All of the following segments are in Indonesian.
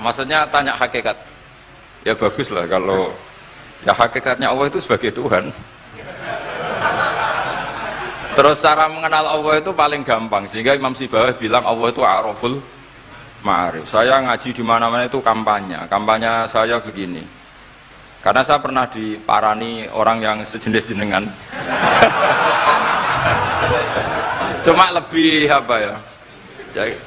maksudnya tanya hakikat. Ya bagus lah kalau ya hakikatnya Allah itu sebagai Tuhan. Terus cara mengenal Allah itu paling gampang, sehingga Imam Sibawayh bilang Allah itu a'raful ma'arif. Saya ngaji di mana-mana itu kampanye saya begini. Karena saya pernah diparani orang yang sejenis jenengan. Cuma lebih apa ya?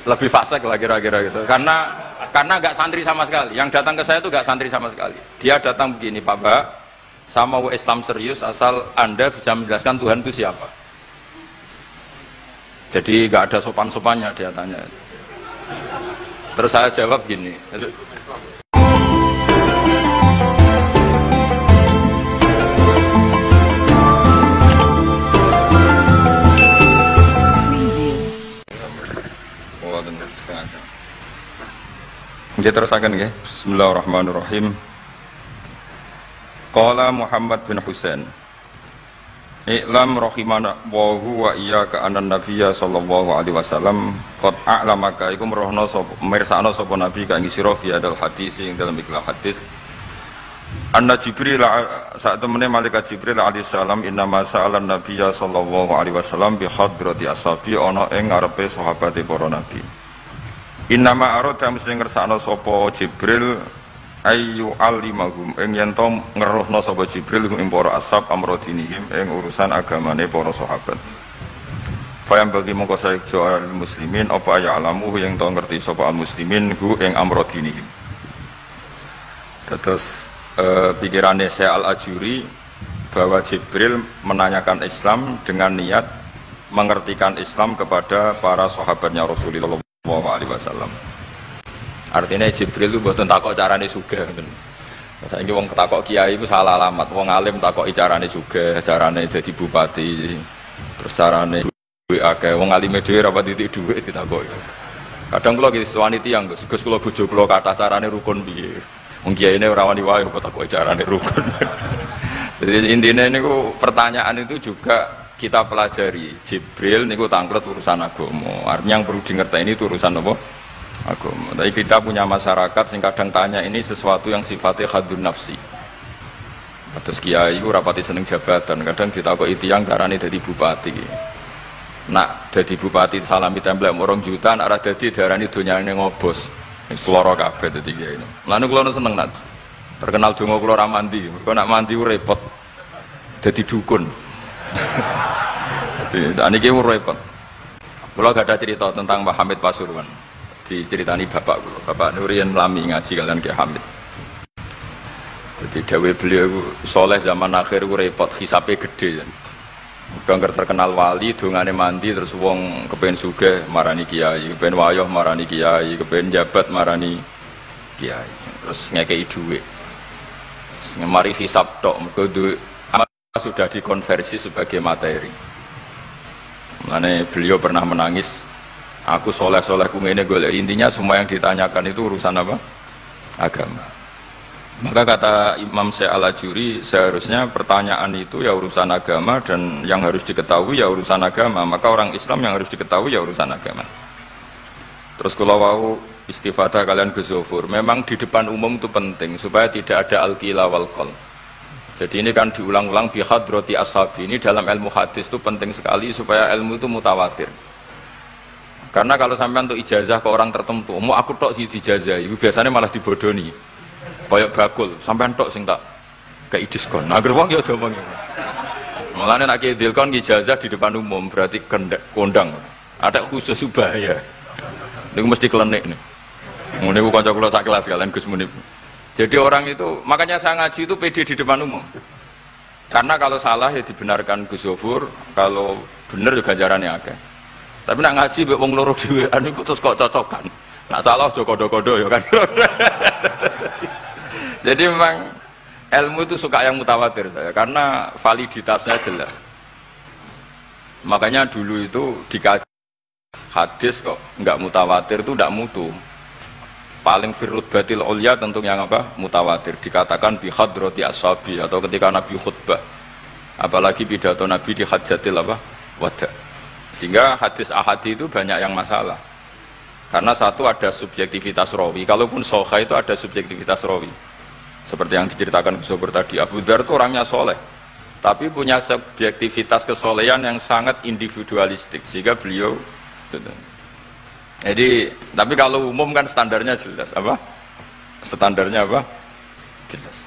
Lebih fasik lah kira-kira gitu. Karena nggak santri sama sekali. Yang datang ke saya itu nggak santri sama sekali. Dia datang begini, Pak Mbak, saya mau Islam serius asal Anda bisa menjelaskan Tuhan itu siapa. Jadi nggak ada sopan-sopannya dia tanya. Terus saya jawab gini. Kita terusakan ya. Bismillahirrahmanirrahim. Qala Muhammad bin Husain. I'lam rahimana wa huwa iyyaka anan nabiyya sallallahu alaihi wasallam qad a'lamaka iku merohno sapa mirsakno sapa nabi kang sira fi hadal hadis ing dalam ikhlas hadis. Anna Jibril saat temene malaikat Jibril alaihi salam innama sa'alan nabiyya sallallahu alaihi wasallam bi hadrati ashabi ana ing ngarepe sahabate para nabi. Innama arada mesti ngersakno sapa Jibril ayu alimahum ing yen to ngeruhna sapa Jibril ing para ashab amrodinihim ing urusan agamane para sahabat. Fayam bagi mongko saejo al muslimin apa ya alamu yang to ngerti sapa al muslimin hu ing amrodinihim. Terus pikirannya Syekh Al-Ajuri bahwa Jibril menanyakan Islam dengan niat mengertikan Islam kepada para sahabatnya Rasulullah sallallahu alaihi wasallam. Artinya Jibril itu mboten takok carane sugih ngoten. Saiki wong takok kiai iku salah alamat. Wong alim takoki carane sugih, carane dadi bupati, terus carane duwe akeh. Wong alime dhewe ra pati dhuwit ditakoki. Kadang kula iki suwani tiyang, Gus kula bojo kula kathah carane rukun piye. Wong kiyaine ora wani wae kok takoki carane rukun. Jadi intinya niku pertanyaan itu juga kita pelajari. Jibril niku tangklet urusan agama. Artinya yang perlu dingerteni itu urusan apa? Agama. Tapi kita punya masyarakat sing kadang tanya ini sesuatu yang sifatnya khadun nafsi. Terus kiai itu rapati seneng jabatan. Kadang ditakoki tiyang carane dadi bupati. Nak dadi bupati salami templek 2 juta, nak ora dadi darani donyane ngobos. Seloro kabeh dadi kiai. Lan kula seneng nak terkenal donga kula ra mandi. Kok nak mandi ku repot. Dadi dukun. Jadi niki repot. Kula gak ada cerita tentang Mbah Hamid Pasuruan. Diceritani bapak kula. Bapak Nurian lami ngaji kalian Ki Hamid. Jadi dawuh beliau soleh zaman akhir ku repot, hisabe gede. Udah terkenal wali, dongane mandi terus wong kepen sugih marani kiai, kepen wayoh marani kiai, kepen jabat marani kiai. Terus ngekei dhuwit. Mari hisab tok mergo duwe sudah dikonversi sebagai materi. Makanya beliau pernah menangis, aku soleh-soleh ngene golek. Intinya semua yang ditanyakan itu urusan apa? Agama. Maka kata Imam Syekh Al-Ajuri, seharusnya pertanyaan itu ya urusan agama dan yang harus diketahui ya urusan agama. Maka orang Islam yang harus diketahui ya urusan agama. Terus kalau mau istifadah kalian gezofur, memang di depan umum itu penting supaya tidak ada al-qila wal qol. Jadi ini kan diulang-ulang bihadrati ashabi. Ini dalam ilmu hadis itu penting sekali supaya ilmu itu mutawatir. Karena kalau sampai untuk ijazah ke orang tertentu, mau aku tok sih dijazah, itu biasanya malah dibodoni. Kayak bakul, sampai tok sing tak kayak diskon. Nah, gerbang ya doang. Malah nak kidilkon ijazah di depan umum berarti kondang. Ada khusus bahaya. Ini mesti klenik nih. Ini bukan kanca sak kelas kalian Gus Munib. Jadi orang itu, makanya saya ngaji itu pede di depan umum. Karena kalau salah ya dibenarkan Gus Zofur, kalau benar juga ganjarannya akeh. Tapi nak ngaji mbek wong loro dhewean iku terus kok cocokan. Nak salah aja kodo-kodo ya kan. Jadi memang ilmu itu suka yang mutawatir saya karena validitasnya jelas. Makanya dulu itu dikaji hadis kok enggak mutawatir itu enggak mutu. Paling firud batil ulya tentu yang apa? Mutawatir. Dikatakan bihadrati ashabi atau ketika Nabi khutbah. Apalagi pidato Nabi di hajatil apa? Wada. Sehingga hadis ahadi itu banyak yang masalah. Karena satu ada subjektivitas rawi, kalaupun soha itu ada subjektivitas rawi. Seperti yang diceritakan Gus Sobur tadi, Abu Dzar itu orangnya soleh, tapi punya subjektivitas kesolehan yang sangat individualistik, sehingga beliau. Jadi, tapi kalau umum kan standarnya jelas, apa? Standarnya apa? Jelas.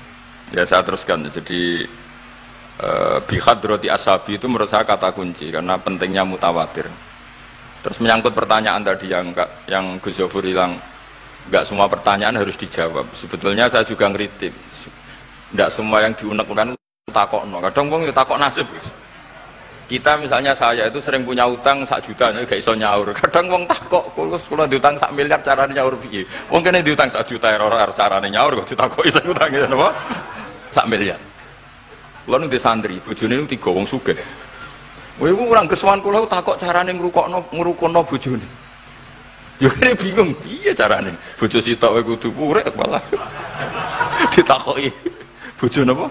Ya saya teruskan. Jadi bihadroti ashabi itu menurut saya kata kunci karena pentingnya mutawatir. Terus menyangkut pertanyaan tadi yang Gus Zofur hilang, nggak semua pertanyaan harus dijawab. Sebetulnya saya juga ngeritik, nggak semua yang diunek-unek takokno. Kadang wong takok nasib. Kita misalnya saya itu sering punya utang 1 juta, gak iso nyaur. Kadang wong takok, kalau diutang 1 miliar caranya nyaur piye? Wong kene diutang 1 juta ora carane nyaur kok ditakoki sing utang napa? 1 miliar. Kulo ning di santri, bojone niku 3 wong sugih. Kowe kurang kesuwan kula takok carane ngrukono bojone. Ya kene bingung piye carane. Bojo sitok kowe kudu purek malah. Ditakoki bojo napa?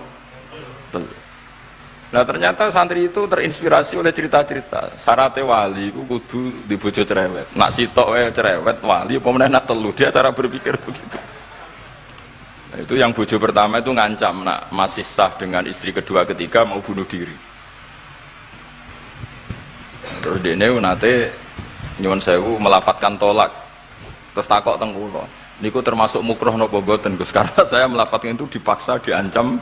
Nah ternyata santri itu terinspirasi oleh cerita-cerita. Syaratnya wali itu kudu di bojo cerewet. Nak sitok cerewet wali apa meneh nak telu, dia cara berpikir begitu. Nah, itu yang bojo pertama itu ngancam nak masih sah dengan istri kedua ketiga mau bunuh diri. Terus dene nate nyuwun sewu melafatkan tolak. Terus takok teng kula. Niku termasuk mukroh napa mboten Gus? Karena saya melafatkan itu dipaksa diancam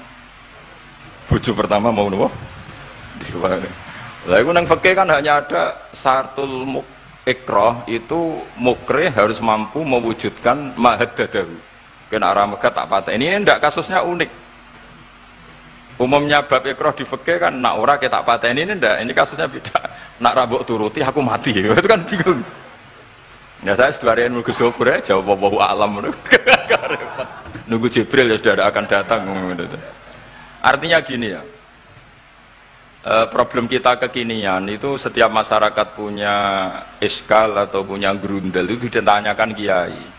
bojo pertama mau napa? Lah iku nang fikih kan hanya ada syaratul ikrah itu mukrih harus mampu mewujudkan mahaddadahu. Kena arah megat tak patah. Ini ndak kasusnya unik. Umumnya bab ikrah di fikih kan nak ora ketak patah ini ndak. Ini kasusnya beda. Nak rabuk turuti aku mati. Itu kan bingung. Ya saya seduarian Gus Zofur jawab wallahu a'lam. Nunggu Jibril ya sudah akan datang. Artinya gini ya. Problem kita kekinian itu setiap masyarakat punya iskal atau punya grundel itu ditanyakan kiai.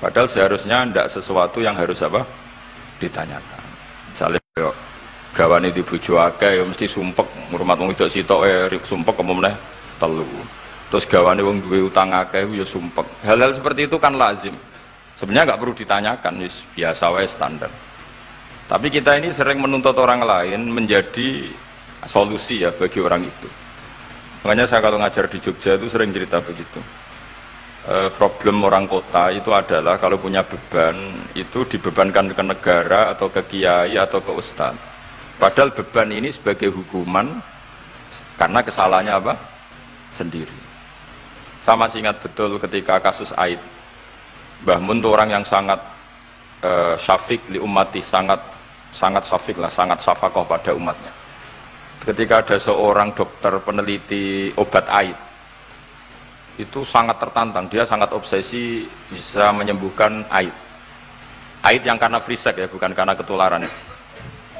Padahal seharusnya tidak sesuatu yang harus apa ditanyakan. Misalnya gawane di bojo akeh ya mesti sumpek ngurmat wong wedok sitok sumpek kemene telu. Terus gawane wong duwe utang akeh ya sumpek. Hal-hal seperti itu kan lazim. Sebenarnya nggak perlu ditanyakan, wis biasa wae standar. Tapi kita ini sering menuntut orang lain menjadi solusi ya bagi orang itu. Makanya saya kalau ngajar di Jogja itu sering cerita begitu. Problem orang kota itu adalah kalau punya beban itu dibebankan ke negara atau ke kiai atau ke ustadz. Padahal beban ini sebagai hukuman karena kesalahannya apa? Sendiri. Saya masih ingat betul ketika kasus Aid. Mbah Mun itu orang yang sangat syafiq li ummati, sangat syafiq lah, sangat syafaqah pada umatnya. Ketika ada seorang dokter peneliti obat Aid, itu sangat tertantang, dia sangat obsesi bisa menyembuhkan Aid. Aid yang karena free sex ya, bukan karena ketularan.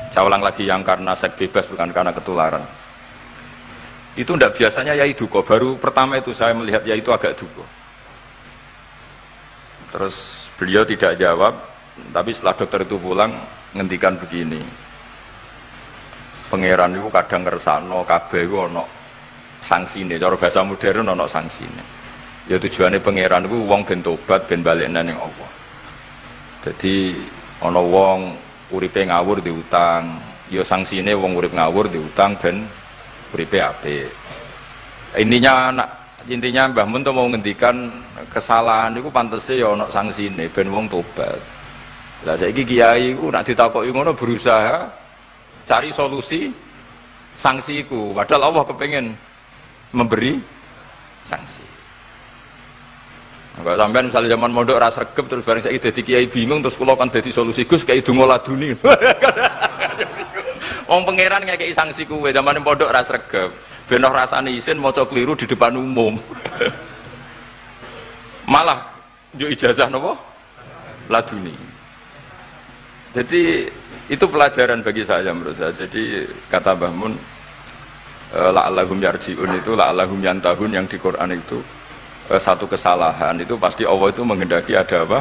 Saya ulang lagi, yang karena seks bebas bukan karena ketularan. Itu tidak biasanya yai duko. Baru pertama itu saya melihat yai itu agak duko. Terus beliau tidak jawab, tapi setelah dokter itu pulang ngendikan begini. Pangeran itu kadang ngersano kabeh iku ana sangsine, cara bahasa modern ana sangsine. Ya tujuane pangeran iku wong ben tobat ben balik nang Allah. Jadi ana wong uripe ngawur diutang, ya sangsine wong urip ngawur diutang ben uripe apik. Intinya Mbah Mun tuh mau ngendikan kesalahan itu pantese ya ana sangsine ben wong tobat. Lah saiki kiai iku nek ditakoki ngono berusaha cari solusi sanksi iku, padahal Allah kepengen memberi sanksi. Enggak sampean misalnya zaman mondok ra sregep terus bareng saiki dadi kiai bingung terus kula kan dadi solusi Gus kayak donga laduni. Wong pangeran ngekeki sanksi kuwe zaman mondok ra sregep. Ben rasane isin maca keliru di depan umum. Malah yo ijazah napa? Laduni. Jadi itu pelajaran bagi saya menurut saya. Jadi kata Mbah Mun la'allahum yarji'un itu la'allahum yantahun yang di Quran itu satu kesalahan itu pasti Allah itu menghendaki ada apa?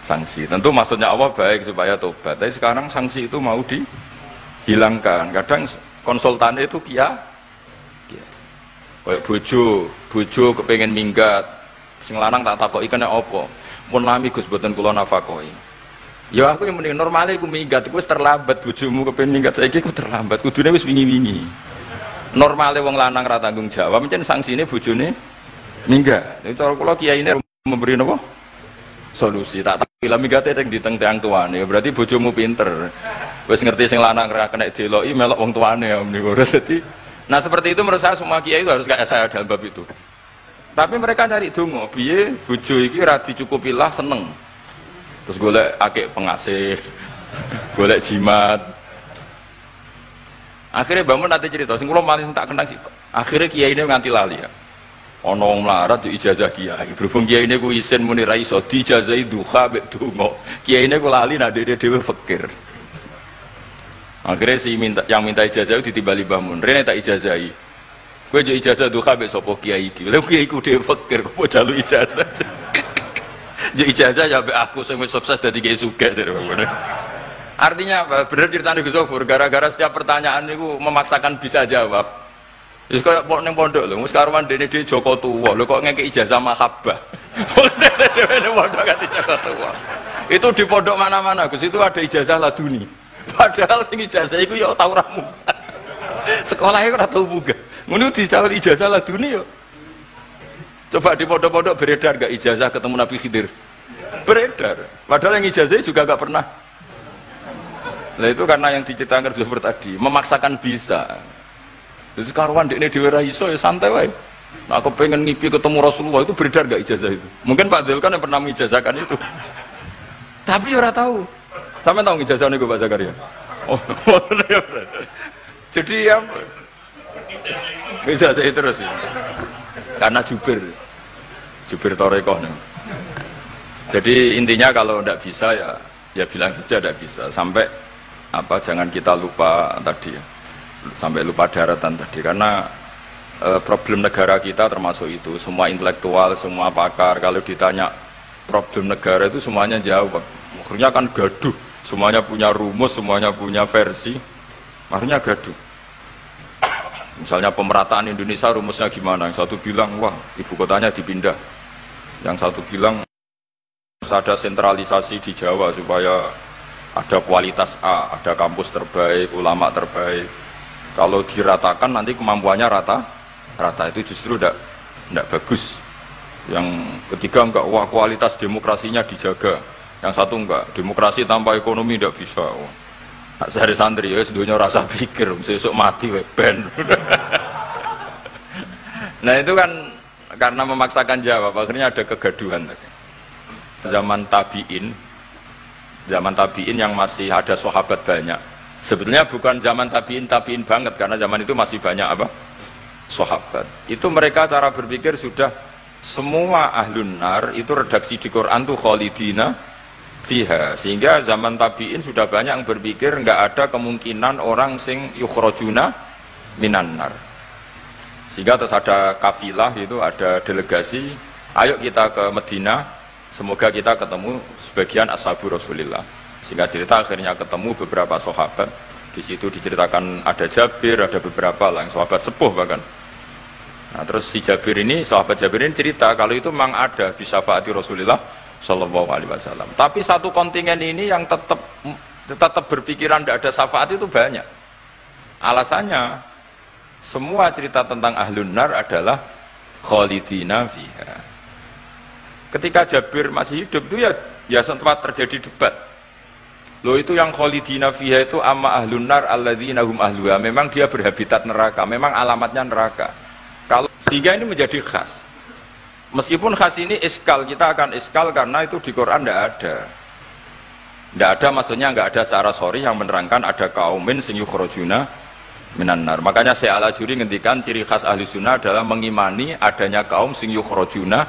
Sanksi. Tentu maksudnya Allah baik supaya tobat. Tapi sekarang sanksi itu mau dihilangkan. Kadang konsultan itu kayak bojo kepengen minggat Sing lanang tak takoki kena apa? Mun lami Gus boten kula nafakoi. Ya aku yang mending normale aku minggat, aku wis terlambat bojomu kepen minggat saiki aku terlambat. Kudune wis wingi-wingi. Normale wong lanang ra tanggung jawab, mencen sanksine bojone minggat. Itu cara kula kiyaine memberi napa? Solusi. Tak bila minggate ning diteng tiyang tuane, berarti bojomu pinter. Wis ngerti sing lanang ra kena deloki melok wong tuane ya meniku. Dadi nah seperti itu menurut saya semua kiai itu harus kayak saya dalam bab itu. Tapi mereka cari dongo, piye bojo iki ra dicukupi lah seneng. Terus golek akeh pengasih, golek jimat. Akhirnya bangun nanti cerita, sing kula malih tak kenang sih. Akhirnya kiai ini nganti lali ya. Ana wong melarat yo ijazah kiai. Berhubung kiai ini ku isin muni ra iso dijazahi duha mek donga. Kiai ini ku lali nak dhewe fakir. Akhirnya yang minta ijazah itu ditimbali bangun. Rene tak ijazahi. Kowe yo ijazah duha mek sapa kiai iki. Lha kiai ku dhewe fakir kok mau jalu ijazah. Yo ijazah ya mek aku sing wis sukses dadi kiai sugih. Artinya apa? Bener ceritanya Gus Zofur, gara-gara setiap pertanyaan itu memaksakan bisa jawab. Wis koyo ning pondok lho, wis karuan dene dhewe Joko tuwa. Lho kok ngeke ijazah mahabbah. Dene pondok ganti Joko tuwa. Itu di pondok mana-mana Gus, itu ada ijazah laduni. Padahal sing ijazah iku ya tau ra munggah. Sekolahnya ora tau munggah. Ngono dicawur ijazah laduni yo. Coba di pondok-pondok beredar gak ijazah ketemu Nabi Khidir? Beredar. Padahal yang ijazah juga gak pernah. Nah itu karena yang diceritakan Gus tadi memaksakan bisa. Jadi karuan dekne dhewe ra iso ya santai wae. Nah aku pengen ngipi ketemu Rasulullah itu beredar gak ijazah itu? Mungkin Pak Del kan yang pernah mengijazahkan itu. Tapi ora tahu. Sampe tahu ijazah niku Pak Zakaria. Oh, jadi ya ijazah terus ya. Karena jubir Torekoh nih. Jadi intinya kalau ndak bisa ya bilang saja ndak bisa. Sampai apa jangan kita lupa tadi ya. Sampai lupa daratan tadi karena problem negara kita termasuk itu. Semua intelektual, semua pakar kalau ditanya problem negara itu semuanya jawab. Akhirnya kan gaduh. Semuanya punya rumus, semuanya punya versi. Akhirnya gaduh. Misalnya pemerataan Indonesia rumusnya gimana? Yang satu bilang, wah ibu kotanya dipindah. Yang satu bilang harus ada sentralisasi di Jawa supaya ada kualitas A, ada kampus terbaik, ulama terbaik. Kalau diratakan nanti kemampuannya rata itu justru tidak bagus. Yang ketiga enggak, wah kualitas demokrasinya dijaga. Yang satu enggak, demokrasi tanpa ekonomi tidak bisa. Sehari santri ya sedunia rasa pikir, besok mati ben. Nah itu kan karena memaksakan jawab, akhirnya ada kegaduhan. Zaman tabiin yang masih ada sahabat banyak. Sebetulnya bukan zaman tabiin banget karena zaman itu masih banyak apa? Sahabat. Itu mereka cara berpikir sudah semua ahlun nar itu redaksi di Quran tuh khalidina fiha. Sehingga zaman tabiin sudah banyak yang berpikir nggak ada kemungkinan orang sing yukhrajuna minan nar. Sehingga terus ada kafilah itu ada delegasi, ayo kita ke Medina, semoga kita ketemu sebagian ashabu Rasulillah. Sehingga cerita akhirnya ketemu beberapa sahabat. Di situ diceritakan ada Jabir, ada beberapa lah yang sahabat sepuh bahkan. Nah, terus si Jabir ini, sahabat Jabir ini cerita kalau itu memang ada bisa syafaati Rasulullah Shallallahu Alaihi Wasallam. Tapi satu kontingen ini yang tetap berpikiran tidak ada syafaat itu banyak. Alasannya semua cerita tentang ahlun nar adalah khalidina fiha. Ketika Jabir masih hidup itu ya sempat terjadi debat. Loh itu yang khalidina fiha itu amma ahlun nar alladzina hum ahluha. Memang dia berhabitat neraka, memang alamatnya neraka. Kalau sehingga ini menjadi khas. Meskipun khas ini iskal, kita akan iskal karena itu di Quran tidak ada. Tidak ada maksudnya nggak ada secara sorry yang menerangkan ada kaumin sing yukhrajuna minan nar. Makanya Syekh Al-Ajuri ngendikan ciri khas ahli sunnah adalah mengimani adanya kaum sing yukhrajuna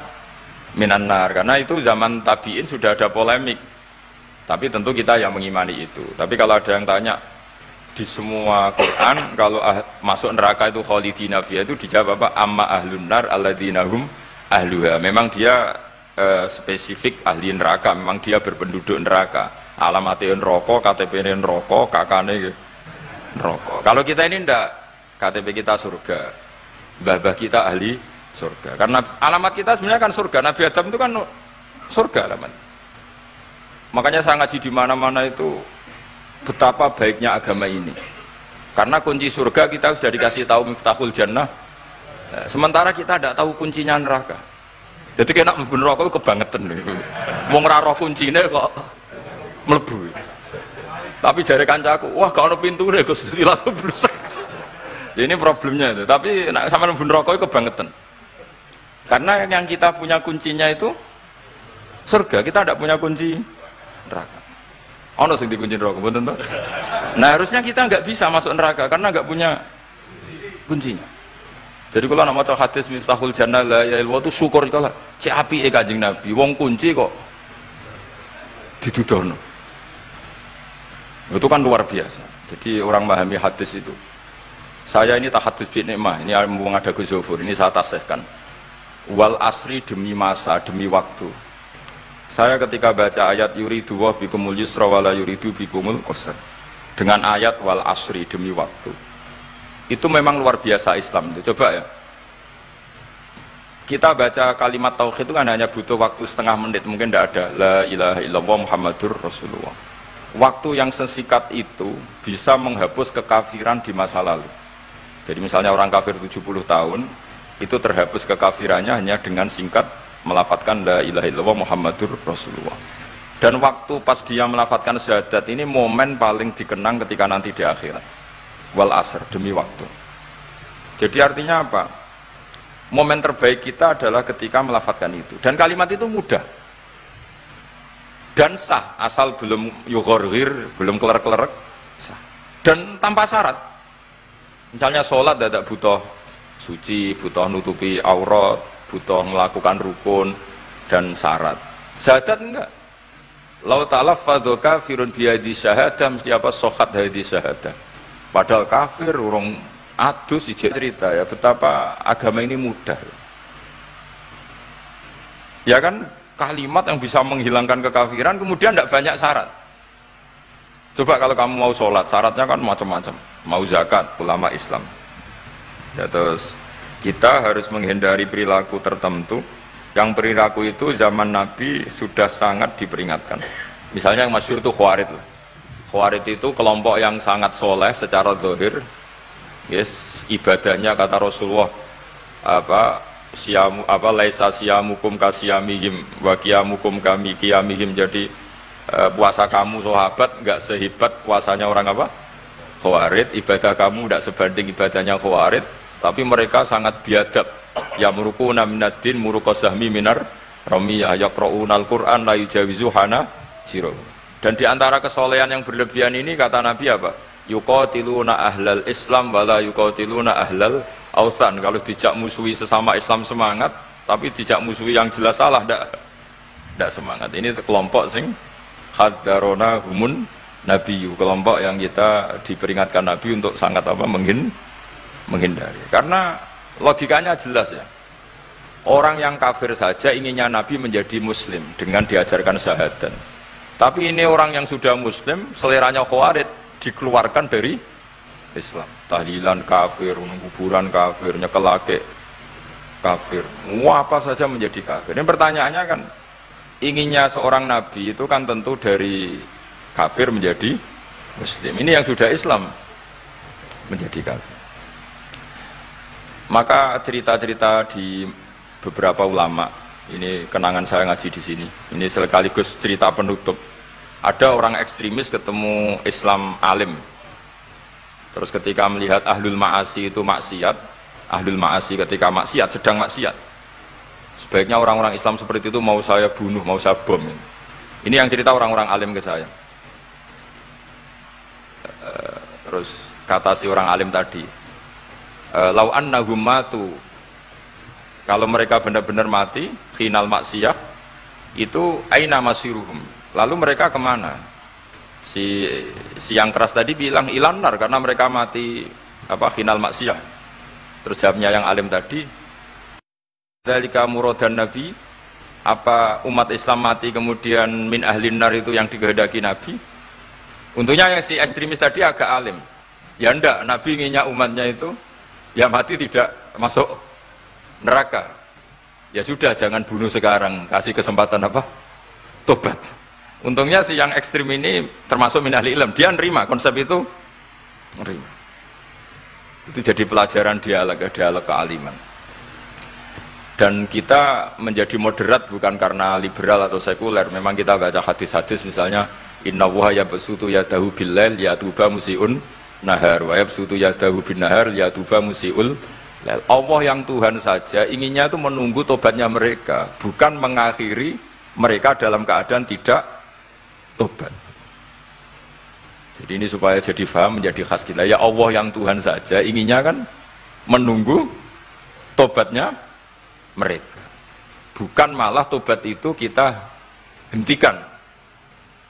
minan nar. Karena itu zaman tabiin sudah ada polemik. Tapi tentu kita yang mengimani itu. Tapi kalau ada yang tanya di semua Quran kalau masuk neraka itu khalidina fiha itu dijawab apa? Amma ahlun nar alladzina hum ahluha. Memang dia spesifik ahli neraka, memang dia berpenduduk neraka. Alamatnya neraka, KTP-nya neraka, kakane neraka. Kalau kita ini ndak, KTP kita surga. Mbah-mbah kita ahli surga. Karena alamat kita sebenarnya kan surga. Nabi Adam itu kan surga alamat. Makanya saya ngaji di mana-mana itu betapa baiknya agama ini. Karena kunci surga kita sudah dikasih tahu miftahul jannah. Nah, sementara kita tidak tahu kuncinya neraka. Jadi kena mlebu neraka itu kebangetan. Wong ora roh kuncine kok mlebu. Tapi jare kancaku, wah gak ono pintune Gus, ilang blusek. Ini problemnya itu. Tapi nek sampean mlebu neraka itu kebangetan. Karena yang kita punya kuncinya itu surga, kita tidak punya kunci neraka. Ono sing dikunci neraka, mboten to? Nah, harusnya kita nggak bisa masuk neraka karena nggak punya kuncinya. Jadi kalau nak maca hadis miftahul jannah la ilaha illallah itu syukur itu lah. Cek apike Kanjeng Nabi, wong kunci kok didudono. Itu kan luar biasa. Jadi orang memahami hadis itu. Saya ini tahadus bi nikmah, ini mumpung ada Gus Zofur, ini saya tasihkan. Wal asri demi masa, demi waktu. Saya ketika baca ayat yuridu wa bikumul yusra wala yuridu bikumul usra. Dengan ayat wal asri demi waktu. Itu memang luar biasa Islam itu. Coba ya. Kita baca kalimat tauhid itu kan hanya butuh waktu setengah menit, mungkin tidak ada la ilaha illallah Muhammadur Rasulullah. Waktu yang sesikat itu bisa menghapus kekafiran di masa lalu. Jadi misalnya orang kafir 70 tahun itu terhapus kekafirannya hanya dengan singkat melafadzkan la ilaha illallah Muhammadur Rasulullah. Dan waktu pas dia melafadzkan syahadat ini momen paling dikenang ketika nanti di akhirat. Wal asr, demi waktu. Jadi artinya apa? Momen terbaik kita adalah ketika melafadzkan itu. Dan kalimat itu mudah dan sah, asal belum yughorghir, belum keler-kelerek, sah. Dan tanpa syarat. Misalnya sholat tidak butuh suci, butuh nutupi aurat, butuh melakukan rukun dan syarat. Syahadat enggak. Lau talaffadhu kafirun biyadi syahadah, mesti apa sohat hadi syahadah. Padahal kafir urung adus ijek cerita ya betapa agama ini mudah. Ya kan, kalimat yang bisa menghilangkan kekafiran kemudian tidak banyak syarat. Coba kalau kamu mau sholat, syaratnya kan macam-macam. Mau zakat, ulama Islam. Ya, terus kita harus menghindari perilaku tertentu yang perilaku itu zaman Nabi sudah sangat diperingatkan. Misalnya yang masyhur itu Khawarij. Khawarij itu kelompok yang sangat soleh secara zahir. Yes, ibadahnya kata Rasulullah laisa siyamukum kasiyamihim wa qiyamukum kami qiyamihim. Jadi puasa kamu sahabat enggak sehebat puasanya orang apa? Khawarij. Ibadah kamu enggak sebanding ibadahnya Khawarij, tapi mereka sangat biadab. Ya murukuna minaddin murukosahmi minar ramiyah yaqra'unal Qur'an la yujawizu hana jiro. Dan diantara kesolehan yang berlebihan ini kata Nabi apa? Yuqatiluna ahlal Islam wala yuqatiluna ahlal authan. Kalau dijak musuhi sesama Islam semangat, tapi dijak musuhi yang jelas salah ndak semangat. Ini kelompok sing hadarona humun nabiyyu, kelompok yang kita diperingatkan Nabi untuk sangat apa menghindari. Karena logikanya jelas ya. Orang yang kafir saja inginnya Nabi menjadi muslim dengan diajarkan syahadat. Tapi ini orang yang sudah muslim, seleranya Khawarij dikeluarkan dari Islam. Tahlilan kafir, kuburan kafir, nyekelake kafir. Apa saja menjadi kafir. Ini pertanyaannya kan, inginnya seorang Nabi itu kan tentu dari kafir menjadi muslim. Ini yang sudah Islam menjadi kafir. Maka cerita-cerita di beberapa ulama, ini kenangan saya ngaji di sini. Ini sekaligus cerita penutup. Ada orang ekstremis ketemu Islam alim. Terus ketika melihat ahlul ma'asi itu maksiat, ahlul ma'asi ketika maksiat, sedang maksiat, sebaiknya orang-orang Islam seperti itu mau saya bunuh, mau saya bom. Ini yang cerita orang-orang alim ke saya. Terus kata si orang alim tadi, lau annahum matu, kalau mereka benar-benar mati khinal maksiyah itu aina masiruhum, lalu mereka kemana? Si yang keras tadi bilang ilanar karena mereka mati apa khinal maksiyah. Terus jawabnya yang alim tadi, dzalika muradan nabi, apa umat Islam mati kemudian min ahlin nar itu yang dikehendaki Nabi? Untungnya yang si ekstremis tadi agak alim. Ya enggak, Nabi inginnya umatnya itu ya mati tidak masuk neraka. Ya sudah, jangan bunuh sekarang, kasih kesempatan apa? Tobat. Untungnya si yang ekstrim ini termasuk min ahli ilm, dia nerima konsep itu, nerima. Itu jadi pelajaran dialog kealiman. Dan kita menjadi moderat bukan karena liberal atau sekuler. Memang kita baca hadis-hadis misalnya inna wuha yabsutu yadahu billail yatuba musiun nahar wa yabsutu yadahu bin nahar yatuba musiul lail. Allah yang Tuhan saja inginnya itu menunggu tobatnya mereka, bukan mengakhiri mereka dalam keadaan tidak tobat. Jadi ini supaya jadi paham, menjadi khas kita. Ya Allah yang Tuhan saja inginnya kan menunggu tobatnya mereka, bukan malah tobat itu kita hentikan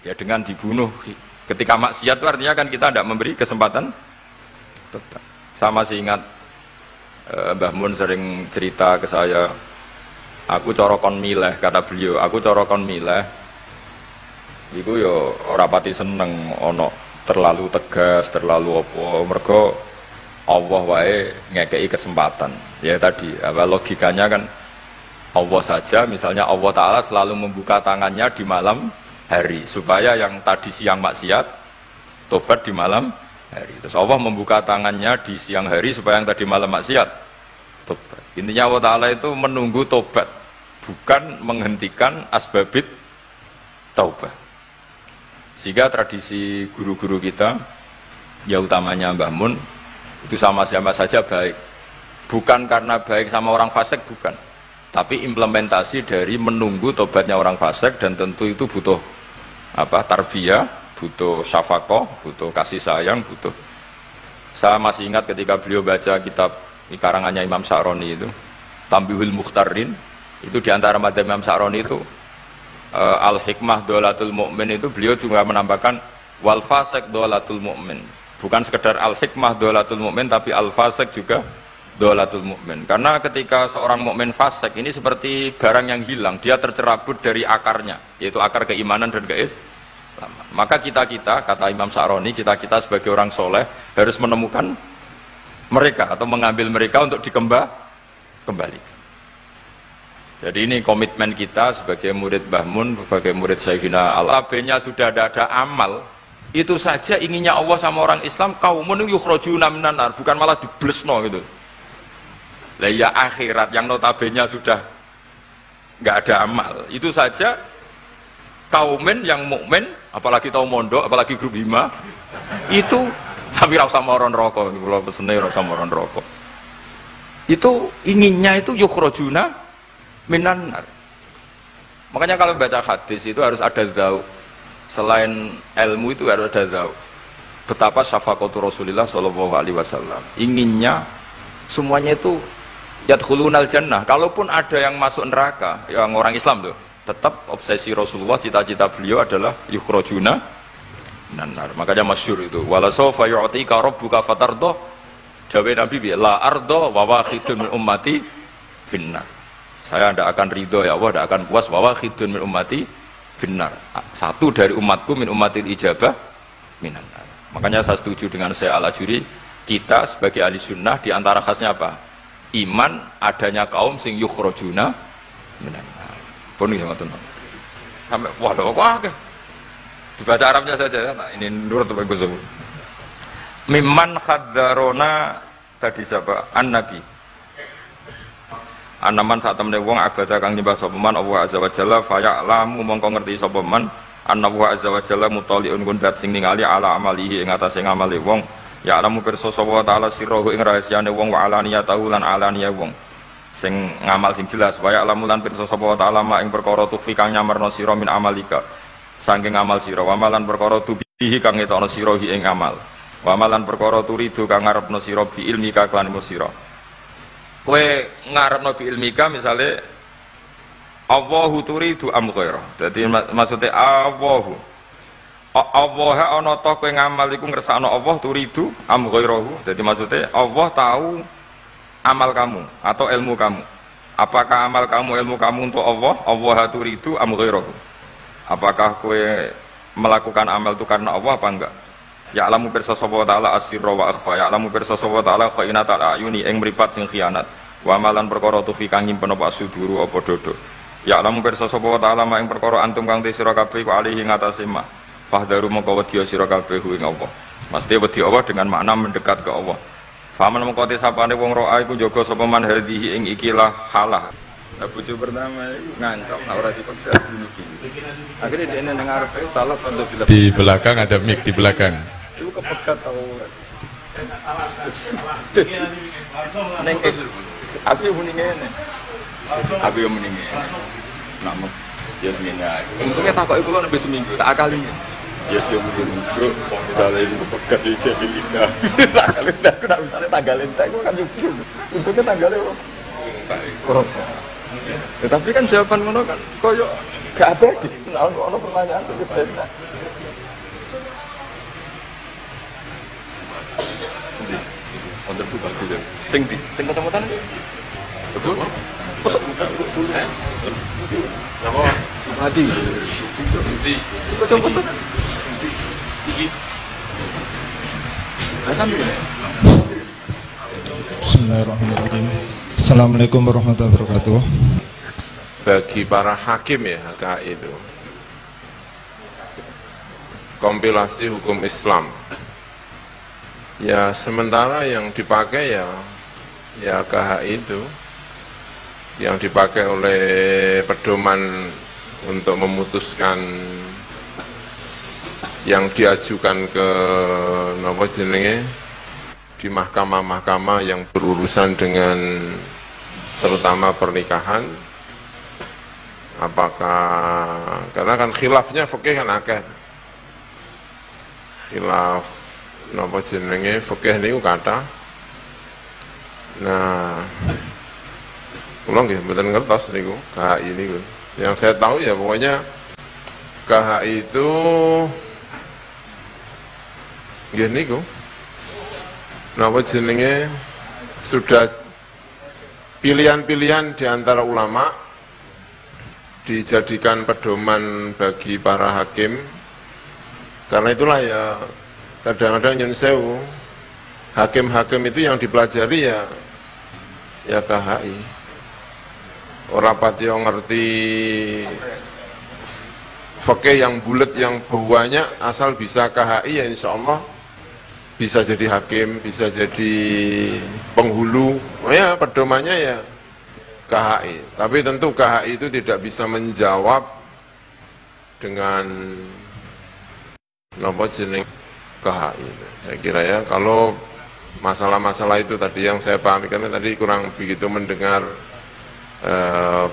ya dengan dibunuh ketika maksiat. Itu artinya kan kita tidak memberi kesempatan tobat. Saya masih ingat Mbah Mun sering cerita ke saya, aku corokon mileh, kata beliau, aku corokon mileh iku yo ora pati seneng ono terlalu tegas, terlalu apa, mergo Allah wae ngekei kesempatan. Ya tadi, apa logikanya kan Allah saja, misalnya Allah Ta'ala selalu membuka tangannya di malam hari supaya yang tadi siang maksiat tobat di malam hari. Terus Allah membuka tangannya di siang hari supaya yang tadi malam maksiat tobat. Intinya Allah Ta'ala itu menunggu tobat, bukan menghentikan asbabit taubat. Sehingga tradisi guru-guru kita, ya utamanya Mbah Mun, itu sama-sama saja baik. Bukan karena baik sama orang fasik, bukan. Tapi implementasi dari menunggu tobatnya orang fasik, dan tentu itu butuh apa? Tarbiyah, butuh syafaqah, butuh kasih sayang, butuh. Saya masih ingat ketika beliau baca kitab karangannya Imam Sa'roni itu, Tambihul Mukhtarin, itu diantara madzhab Imam Sa'roni itu Al-Hikmah Dolatul Mu'min, itu beliau juga menambahkan wal fasik Dolatul Mu'min. Bukan sekedar al-hikmah dolatul mu'min, tapi al-fasik juga dolatul mu'min. Karena ketika seorang mukmin fasik ini seperti barang yang hilang, dia tercerabut dari akarnya, yaitu akar keimanan dan keislaman. Maka kita-kita, kata Imam Sa'roni, kita-kita sebagai orang soleh harus menemukan mereka atau mengambil mereka untuk dikembalikan. Jadi ini komitmen kita sebagai murid Mbah Mun, sebagai murid Sayyidina Al-Abenya sudah ada amal. Itu saja inginnya Allah sama orang Islam, kaumun yukhrajuna minan nar, bukan malah diblesno gitu. Lah ya akhirat yang notabene sudah nggak ada amal. Itu saja kaumin yang mukmin, apalagi tahu mondok, apalagi grup hima, itu tapi ra usah moron rokok, kula pesene ra usah moron rokok. Itu inginnya itu yukhrajuna minan nar. Makanya kalau baca hadis itu harus ada dzauq. Selain ilmu itu harus ada dzauq. Betapa syafaqatu Rasulullah sallallahu alaihi wasallam. Inginnya semuanya itu yadkhulunal jannah. Kalaupun ada yang masuk neraka, yang orang Islam tuh, tetap obsesi Rasulullah, cita-cita beliau adalah yukhrajuna minan nar. Makanya masyhur itu, wala sawfa yu'tika rabbuka fatardah. Jawabe Nabi bi la ardo wa wahidun min ummati finnar. Saya tidak akan ridho ya Allah, tidak akan puas wa wahidun min ummati finnar. Satu dari umatku min ummatil ijabah minan nar. Makanya saya setuju dengan saya Al-Ajuri, kita sebagai ahli sunnah di antara khasnya apa? Iman adanya kaum sing yukhrajuna minan nar. Pun iki ngoten. Sampai wah lho kok akeh. Dibaca Arabnya saja. Nah, ini nur atau bagus. Mimman khadzarona tadi siapa? An-Nabi. Anaman saat temene wong abada kang nyembah sapa man Allah azza wa jalla fa ya'lamu mongko ngerti sapa man annahu azza wa jalla mutaliun kundat sing ningali ala amalihi ing atase ngamale wong ya'lamu pirsa sapa taala sirruhu ing rahasiane wong wa alaniyatahu lan alaniya wong sing ngamal sing jelas wa ya'lamu lan pirsa sapa taala mak ing perkara tufi kang nyamarno sira min amalika saking amal sira wa malan perkara tubihi kang ngetokno sira ing amal wa malan perkara turidu kang ngarepno sira bi ilmika kan sira. Kowe ngarepno bi ilmika misale Allahu turidu am ghaira. Dadi maksudnya Allahu Allah ana ta kowe ngamal iku ngersakno Allah turidu am ghairahu. Dadi maksudnya Allah tahu amal kamu atau ilmu kamu. Apakah amal kamu ilmu kamu untuk Allah? Allah turidu am ghairahu. Apakah kowe melakukan amal itu karena Allah apa enggak? Ya'lamu pirsa sapa ta'ala asirra wa akhfa. Ya'lamu pirsa sapa ta'ala khainatal ayuni ing mripat sing khianat. wa amalan perkara tufi kang nyimpen apa suduru apa dodo ya lamu pirsa sapa wa ta'ala ing perkara antum kang te sira kabeh ku alihi ngatasé ma fahdaru mongko wedi sira kabeh ing Allah mesti wedi Allah dengan makna mendekat ke Allah faman mongko te sapane wong roa iku jaga sapa man hadhihi ing ikilah halah bojo pertama iku ngancam ora dipegat gini akhirnya dia nang ngarepe talak pada di belakang ada mic di belakang itu kepegat tau neng aku yang muni ngene aku yang muni ngene namun ya seminggu untungnya takoki kula nembe seminggu tak akali ya sing muni bro misalnya ibu kepegat di jadi lidah akali aku nak misalnya tanggal entek aku kan lucu untungnya tanggalnya kok tapi kan jawaban ngono kan koyo gak abadi ono pertanyaan sebenarnya untuk buka dulu. Sing ketemu-temutan betul? Kosok dulu. Napa? Mati. Mati. Ketemu-temutan. Iki. Bismillahirrahmanirrahim. Assalamualaikum warahmatullahi wabarakatuh. Bagi para hakim ya HKI itu kompilasi hukum Islam. Ya sementara yang dipakai ya KHI itu yang dipakai oleh pedoman untuk memutuskan yang diajukan ke napa jenenge di mahkamah-mahkamah yang berurusan dengan terutama pernikahan. Apakah karena kan khilafnya fikih kan akeh. Khilaf napa jenenge fikih niku kathah. Nah, kula nggih mboten ngertos niku KHI niku. Yang saya tahu ya pokoknya KHI itu nggih niku. Napa jenenge sudah pilihan-pilihan di antara ulama dijadikan pedoman bagi para hakim. Karena itulah ya kadang-kadang nyun sewu hakim-hakim itu yang dipelajari ya KHI. Ora pati ngerti fikih yang bulat yang banyak asal bisa KHI ya insya Allah bisa jadi hakim, bisa jadi penghulu. Oh ya pedomannya ya KHI. Tapi tentu KHI itu tidak bisa menjawab dengan napa jeneng KHI. Saya kira ya kalau masalah-masalah itu tadi yang saya pahami karena tadi kurang begitu mendengar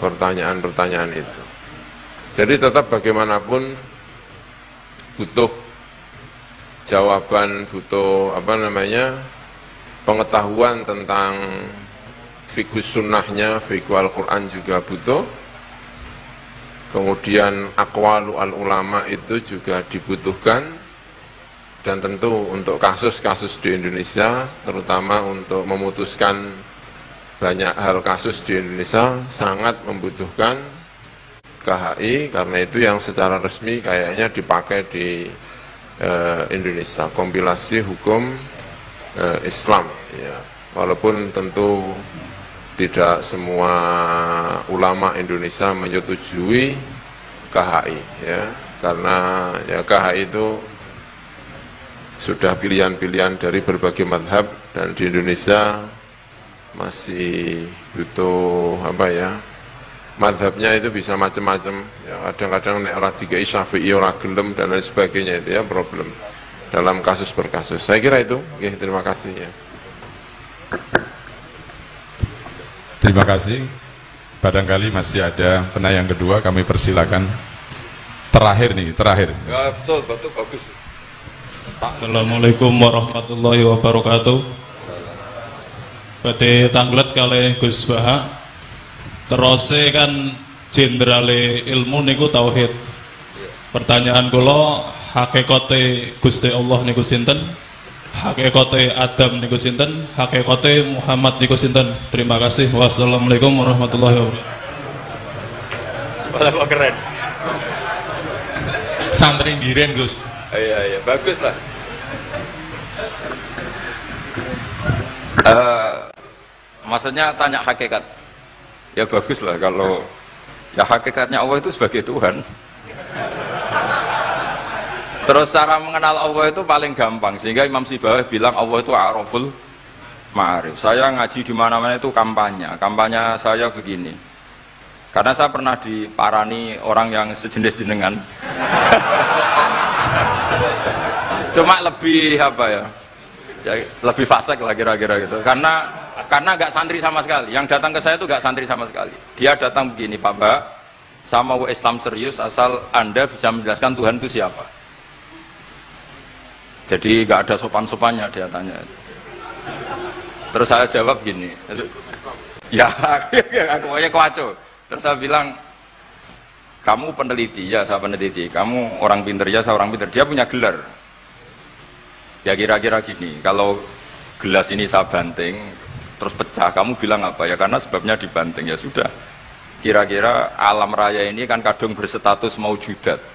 pertanyaan-pertanyaan itu. Jadi tetap bagaimanapun butuh jawaban, butuh pengetahuan tentang fikih sunnahnya, fikih Al-Quran juga butuh. Kemudian aqwalu al-ulama itu juga dibutuhkan. Dan tentu untuk kasus-kasus di Indonesia, terutama untuk memutuskan banyak hal kasus di Indonesia, sangat membutuhkan KHI, karena itu yang secara resmi kayaknya dipakai di Indonesia, kompilasi hukum Islam. Ya. Walaupun tentu tidak semua ulama Indonesia menyetujui KHI, ya, karena ya KHI itu sudah pilihan-pilihan dari berbagai madhab dan di Indonesia masih butuh madhabnya itu bisa macam-macam ya, kadang-kadang nek ora dikai Syafi'i ora gelem dan lain sebagainya itu ya problem dalam kasus per kasus. Saya kira itu. Oke, terima kasih ya. Terima kasih. Barangkali masih ada penanya yang kedua, kami persilakan. Terakhir. Ya betul bagus. Assalamualaikum warahmatullahi wabarakatuh. Badhe tanglet kalih Gus Baha. Terose kan jenderale ilmu niku tauhid. Pertanyaan kula, hakikate Gusti Allah niku sinten? Hakikate Adam niku sinten? Hakikate Muhammad niku sinten? Terima kasih. Wassalamualaikum warahmatullahi wabarakatuh. Malah keren. Santri ngiren Gus. Iya, bagus lah. maksudnya tanya hakikat. Ya bagus lah kalau ya hakikatnya Allah itu sebagai Tuhan. Terus cara mengenal Allah itu paling gampang, sehingga Imam Sibawayh bilang Allah itu a'raful ma'arif. Saya ngaji di mana-mana itu kampanye saya begini. Karena saya pernah diparani orang yang sejenis jenengan. Cuma lebih apa ya? Lebih fasik lah kira-kira gitu. Karena nggak santri sama sekali. Yang datang ke saya itu nggak santri sama sekali. Dia datang begini, Pak Mbak, saya mau Islam serius asal Anda bisa menjelaskan Tuhan itu siapa. Jadi nggak ada sopan-sopannya, dia tanya. Terus saya jawab gini, ya aku pokoknya kewaco. Terus saya bilang, kamu peneliti, ya saya peneliti. Kamu orang pinter, ya saya orang pinter. Dia punya gelar. Ya kira-kira gini, kalau gelas ini saya banting, terus pecah, kamu bilang apa? Ya karena sebabnya dibanting, ya sudah. Kira-kira alam raya ini kan kadung berstatus maujudat.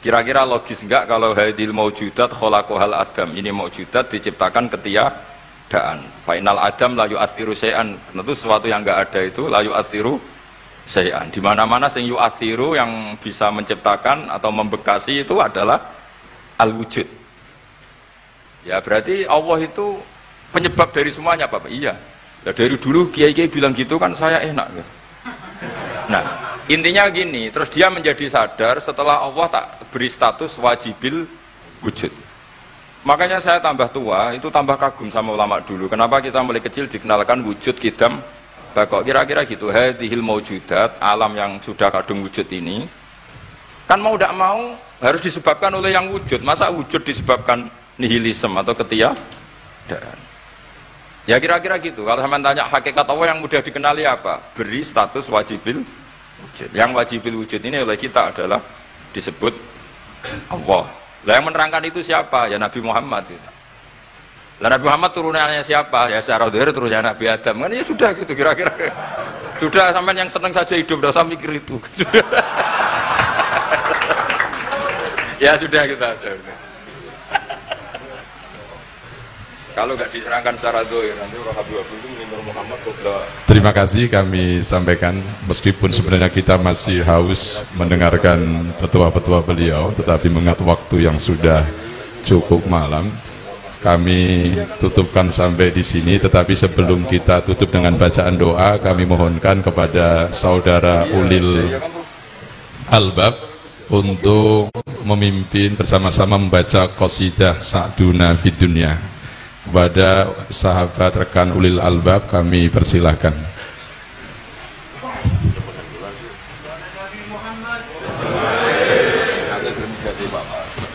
Kira-kira logis enggak kalau hadil maujudat khalaqahal adam, ini maujudat diciptakan ketiadaan. Final adam la yu'athiru syai'an, tentu sesuatu yang enggak ada itu la yu'athiru syai'an. Di mana-mana sing yu'athiru yang bisa menciptakan atau membekasi itu adalah al-wujud. Ya berarti Allah itu penyebab dari semuanya, Bapak. Iya. Ya, dari dulu kiai-kiai bilang gitu kan saya enak. Nah, intinya gini, terus dia menjadi sadar setelah Allah tak beri status wajibil wujud. Makanya saya tambah tua, itu tambah kagum sama ulama dulu. Kenapa kita mulai kecil dikenalkan wujud kidam bakok, kira-kira gitu. Hadhil maujudat, alam yang sudah kadung wujud ini, kan mau tidak mau harus disebabkan oleh yang wujud. Masa wujud disebabkan nihilisme atau ketiadaan? Ya kira-kira gitu. Kalau sama tanya hakikat Allah yang mudah dikenali apa? Beri status wajibil wujud. Yang wajibil wujud ini oleh kita adalah disebut Allah. Lah yang menerangkan itu siapa? Ya Nabi Muhammad. Lah Nabi Muhammad turunannya siapa? Ya secara dhahir turunnya Nabi Adam. Kan ya sudah gitu kira-kira. Sudah, sampean yang senang saja hidup, enggak usah mikir itu. Ya sudah kita aja. Kalau nggak diterangkan secara dohir, nanti orang Habib itu Nur Muhammad Qobla. Terima kasih kami sampaikan, meskipun sebenarnya kita masih haus mendengarkan petua-petua beliau, tetapi mengingat waktu yang sudah cukup malam, kami tutupkan sampai di sini. Tetapi sebelum kita tutup dengan bacaan doa, kami mohonkan kepada saudara Ulil Albab untuk memimpin bersama-sama membaca qasidah Sa'duna Fid Dunya. Kepada sahabat rekan Ulil Albab kami persilahkan. Nabi Muhammad.